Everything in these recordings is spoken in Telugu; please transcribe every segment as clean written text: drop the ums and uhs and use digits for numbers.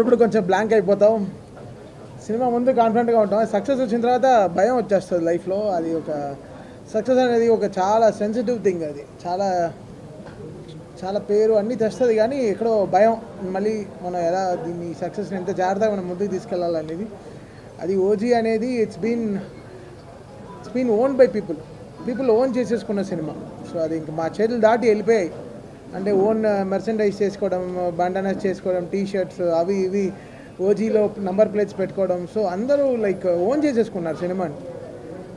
ఇప్పుడు కొంచెం బ్లాంక్ అయిపోతాం. సినిమా ముందు కాన్ఫిడెంట్గా ఉంటాం, సక్సెస్ వచ్చిన తర్వాత భయం వచ్చేస్తుంది లైఫ్లో. అది ఒక సక్సెస్ అనేది ఒక చాలా సెన్సిటివ్ థింగ్, అది చాలా చాలా పేరు అన్నీ తెస్తుంది, కానీ ఎక్కడో భయం, మళ్ళీ మనం ఎలా దీన్ని సక్సెస్ని ఎంత జాగ్రత్తగా మనం ముందుకు తీసుకెళ్ళాలనేది. అది ఓజీ అనేది it's been owned by people own చేసేసుకున్న సినిమా. సో అది ఇంక మా చేతులు దాటి వెళ్ళిపోయాయి. అంటే ఓన్ మెర్సెండైజ్ చేసుకోవడం, బండనస్ చేసుకోవడం, టీ షర్ట్స్ అవి ఇవి, ఓజీలో నంబర్ ప్లేట్స్ పెట్టుకోవడం. సో అందరూ లైక్ ఓన్ చేసేసుకున్నారు సినిమాని.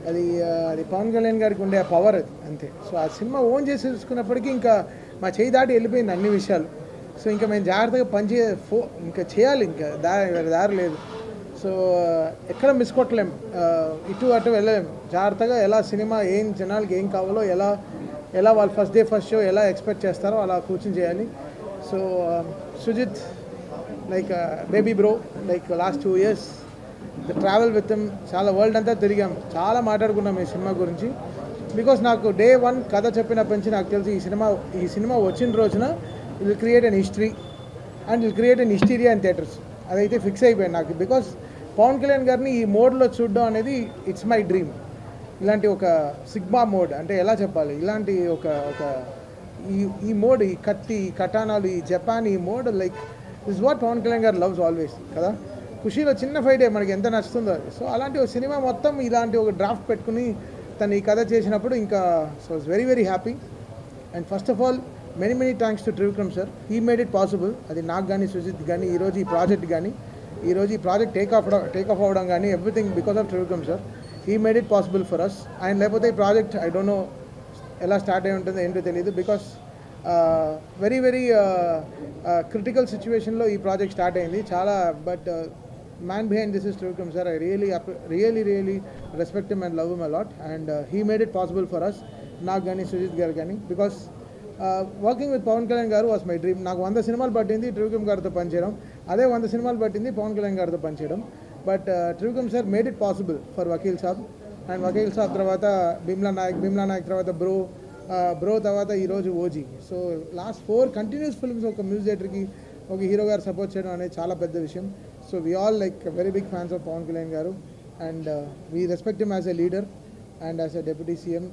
అది పవన్ కళ్యాణ్ గారికి ఉండే పవర్ అది, అంతే. సో ఆ సినిమా ఓన్ చేసేసుకున్నప్పటికీ ఇంకా మా చేయి దాటి వెళ్ళిపోయింది అన్ని విషయాలు. సో ఇంకా మేము జాగ్రత్తగా ఇంకా చేయాలి, ఇంకా దారి లేదు. సో ఎక్కడ మిస్ కొట్టలేం, ఇటు అటు వెళ్ళలేం. జాగ్రత్తగా ఎలా సినిమా ఏం జనాలకి ఏం కావాలో, ఎలా వాళ్ళు ఫస్ట్ డే ఫస్ట్ షో ఎలా ఎక్స్పెక్ట్ చేస్తారో అలా కూర్చొని చేయాలి. So Sujeeth like baby bro, like last 2 years the travel with him, చాలా వరల్డ్ అంతా తిరిగాం, చాలా మాట్లాడుకున్నాం ఈ సినిమా గురించి. బికాస్ నాకు డే 1 కథ చెప్పినప్పటి నుంచి నాకు తెలిసి ఈ సినిమా వచ్చిన రోజున it will create an history and will create an hysteria in theatres. అదైతే ఫిక్స్ అయిపోయింది నాకు. బికాస్ పవన్ కళ్యాణ్ గారిని ఈ మోడ్లో చూడడం అనేది ఇట్స్ మై డ్రీమ్. ఇలాంటి ఒక సిగ్మా మోడ్ అంటే ఎలా చెప్పాలి, ఇలాంటి ఒక ఈ మోడ్, ఈ కత్తి, ఈ కటానాలు, ఈ జపాన్, ఈ mode like this what Pawan Kalyan garu loves always కదా. ఖుషీలో చిన్న ఫైటే మనకి ఎంత నచ్చుతుందో అది. సో అలాంటి ఒక సినిమా మొత్తం ఇలాంటి ఒక డ్రాఫ్ట్ పెట్టుకుని తను ఈ కథ చేసినప్పుడు ఇంకా so it's very very happy. And first of all many thanks to Trivikram sir, he made it possible. అది నాకు కానీ సుజిత్ కానీ ఈరోజు ఈ ప్రాజెక్ట్ టేక్ ఆఫ్ అవ్వడం కానీ everything because of Trivikram sir. He made it possible for us. ఆయన లేకపోతే ఈ ప్రాజెక్ట్ ఐ డోంట్ నో ఎలా స్టార్ట్ అయి ఉంటుందో ఏంటో తెలియదు. బికాస్ వెరీ క్రిటికల్ సిచ్యువేషన్లో ఈ ప్రాజెక్ట్ స్టార్ట్ అయింది చాలా. But man behind this is Trivikram sir. I really respect him and love him a lot. And he made it possible for us, నాకు కానీ సుజిత్ గారు కానీ. Because working with Pawan Kalyan garu was my dream. నాకు 100 సినిమాలు పట్టింది త్రివిక్రమ్ గారితో పనిచేయడం, అదే 100 సినిమాలు పట్టింది పవన్ కళ్యాణ్ గారితో పనిచేయడం. But Trivikram sir made it possible for Vakeel Saab. And Vakeel Saab తర్వాత భీమ్లా నాయక్ తర్వాత బ్రో తర్వాత ఈరోజు OG. So last 4 continuous films ఒక మ్యూజిక్ డైరెక్టర్కి, ఒక హీరో గారు సపోర్ట్ చేయడం అనేది చాలా పెద్ద విషయం. So we all like very big fans of Pawan Kalyan garu. And we respect him as a leader and as a deputy CM.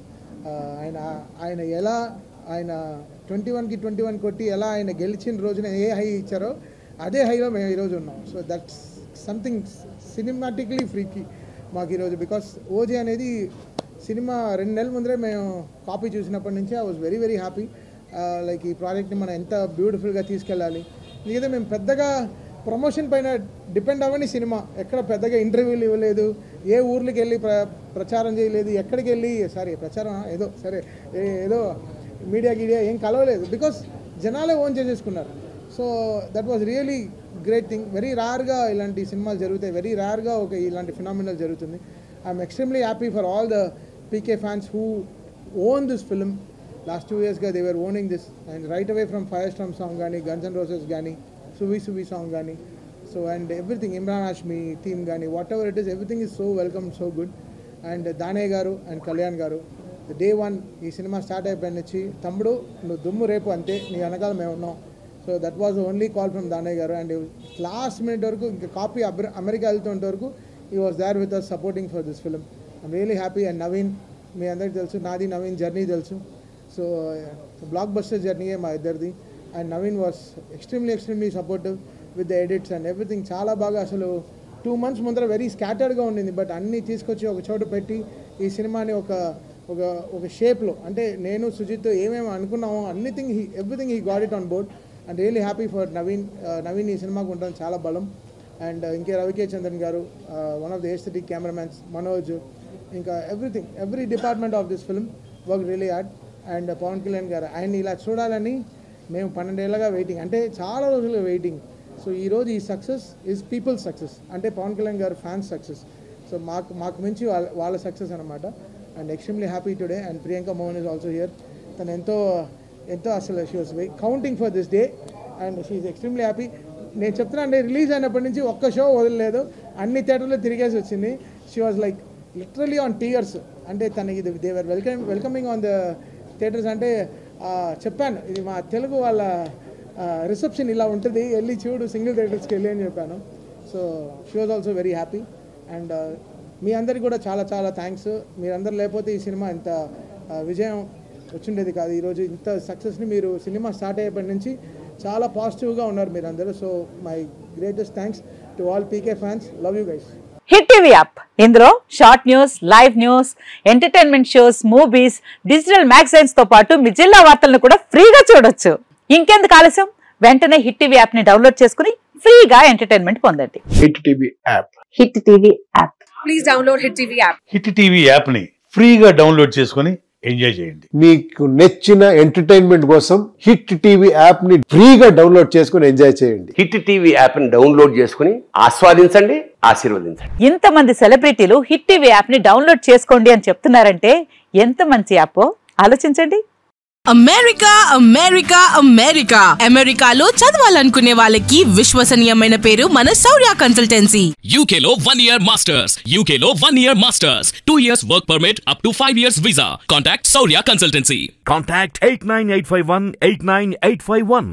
ఆయన ఎలా 21కి 21 కొట్టి ఎలా ఆయన గెలిచిన రోజున ఏ హై ఇచ్చారో అదే హైలో మేము ఈరోజు ఉన్నాం. సో దట్స్ సంథింగ్ సినిమాటిక్లీ ఫ్రీకి మాకు ఈరోజు. బికాస్ ఓజీ అనేది సినిమా 2 నెలల ముందరే మేము కాపీ చూసినప్పటి నుంచి I was very happy. Like ఈ ప్రాజెక్ట్ని మనం ఎంత బ్యూటిఫుల్గా తీసుకెళ్ళాలి. లేదా మేము పెద్దగా ప్రమోషన్ పైన డిపెండ్ అవ్వని సినిమా, ఎక్కడ పెద్దగా ఇంటర్వ్యూలు ఇవ్వలేదు, ఏ ఊర్లకి వెళ్ళి ప్రచారం చేయలేదు, ఎక్కడికి వెళ్ళి ప్రచారం ఏదో మీడియా ఏం కలవలేదు. బికాస్ జనాలే ఓన్ చేసేసుకున్నారు. So that was really great thing. Very రేర్గా ఇలాంటి సినిమాలు జరుగుతాయి, వెరీ రేర్గా ఇలాంటి ఫినామినల్ జరుగుతుంది. I'm extremely happy for all the PK fans who own this film. Last 2 yearsగా they were owning this. And right away from firestorm song కానీ, గన్స్ అండ్ రోజెస్ కానీ, సువి సాంగ్ కానీ, so and everything, Emraan Hashmi theme కానీ, whatever it is, everything is so welcome, so good. And Danayya garu and Kalyan గారు, డే 1 ఈ సినిమా స్టార్ట్ అయిపోయిన నుంచి, తమ్ముడు నువ్వు దుమ్ము రేపు అంతే, నీ వెనకాల మేము ఉన్నాం. So that was only call from Danayya garu. And last minute వరకు ఇంకా కాపీ అమెరికా వెళ్తుంటే వరకు he was there with us supporting for this film. I'm really happy. And Naveen, మీ అందరికీ తెలుసు, నాది నవీన్ జర్నీ తెలుసు. సో బ్లాక్ బస్టర్ జర్నీయే మా ఇద్దరిది. And Naveen was extremely supportive with the edits and everything. చాలా బాగా, అసలు 2 months ముందర వెరీ స్కాటర్డ్గా ఉండింది, బట్ అన్నీ తీసుకొచ్చి ఒక చోట పెట్టి ఈ సినిమాని ఒక షేప్లో, అంటే నేను సుజిత్ ఏమేమి అనుకున్నామో everything he got it on board. And really happy for Naveen ఈ సినిమాకు ఉండడం చాలా బలం. అండ్ ఇంకే Ravi K Chandran garu, one of the aesthetic cameramens, Manoj, ఇంకా every department of this film work really hard. And Pawan Kalyan garu, ఆయన ఇలా చూడాలని మేము 12 ఏళ్ళగా వెయిటింగ్, అంటే చాలా రోజులుగా వెయిటింగ్. సో ఈరోజు ఈ సక్సెస్ ఈజ్ పీపుల్స్ సక్సెస్, అంటే పవన్ కళ్యాణ్ గారు ఫ్యాన్స్ సక్సెస్. సో మాకు మించి వాళ్ళ సక్సెస్ అనమాట. And extremely happy today. And Priyanka Mohan is also here. తను ఎంతో అసలు she was counting for this day and she is extremely happy. నేను చెప్తున్నా అంటే రిలీజ్ అయినప్పటి నుంచి ఒక్క షో వదలలేదు, అన్ని థియేటర్లో తిరిగేసి వచ్చింది. She was like literally on tears. అంటే తనకి they were welcoming on the theatres. అంటే చెప్పాను, ఇది మా తెలుగు వాళ్ళ రిసెప్షన్ ఇలా ఉంటుంది, వెళ్ళి చూడు సింగిల్ థియేటర్స్కి వెళ్ళి అని చెప్పాను. So she was also very happy. And మీ అందరికి కూడా చాలా చాలా థ్యాంక్స్. మీరందరూ లేకపోతే ఈ సినిమా ఇంత విజయం వచ్చిండేది కాదు. ఈరోజు ఇంత సక్సెస్ని మీరు సినిమా స్టార్ట్ అయ్యేప్పటి నుంచి చాలా పాజిటివ్గా ఉన్నారు మీరందరూ. So my greatest thanks to all PK fans. Love you guys. Hit TV app, ఇందులో short news, live news, entertainment shows, movies, digital magazines తో పాటు మీ జిల్లా వార్తలను కూడా ఫ్రీగా చూడొచ్చు. ఇంకెందుకు ఆలస్యం, వెంటనే హిట్ టీవీ యాప్ ని డౌన్లోడ్ చేసుకుని ఫ్రీగా ఎంటర్టైన్మెంట్ పొందండి. Hit TV app. Hit TV app. Please download hit TV app. Hit TV app ని ఫ్రీగా డౌన్లోడ్ చేసుకుని ఎంజాయ్ చేయండి. మీకు నచ్చిన ఎంటర్టైన్మెంట్ కోసం హిట్ టీవీ యాప్ ని ఫ్రీగా డౌన్లోడ్ చేసుకుని ఎంజాయ్ చేయండి. హిట్ టీవీ యాప్ ని డౌన్లోడ్ చేసుకుని ఆస్వాదించండి, ఆశీర్వదించండి. ఇంతమంది సెలబ్రిటీలు హిట్ టీవీ యాప్ ని డౌన్లోడ్ చేసుకోండి అని చెప్తున్నారంటే ఎంత మంచి యాప్ ఆలోచించండి. అమెరికా అమెరికా అమెరికా అమెరికాలో చదవాలనుకునే వాళ్ళకి విశ్వసనీయమైన పేరు మన శౌర్య కన్సల్టెన్సీ. UK లో 1 year masters, UK లో 1 year masters, 2 years work permit up to 5 years visa. Contact Saurya Consultancy. Contact 89851 89851.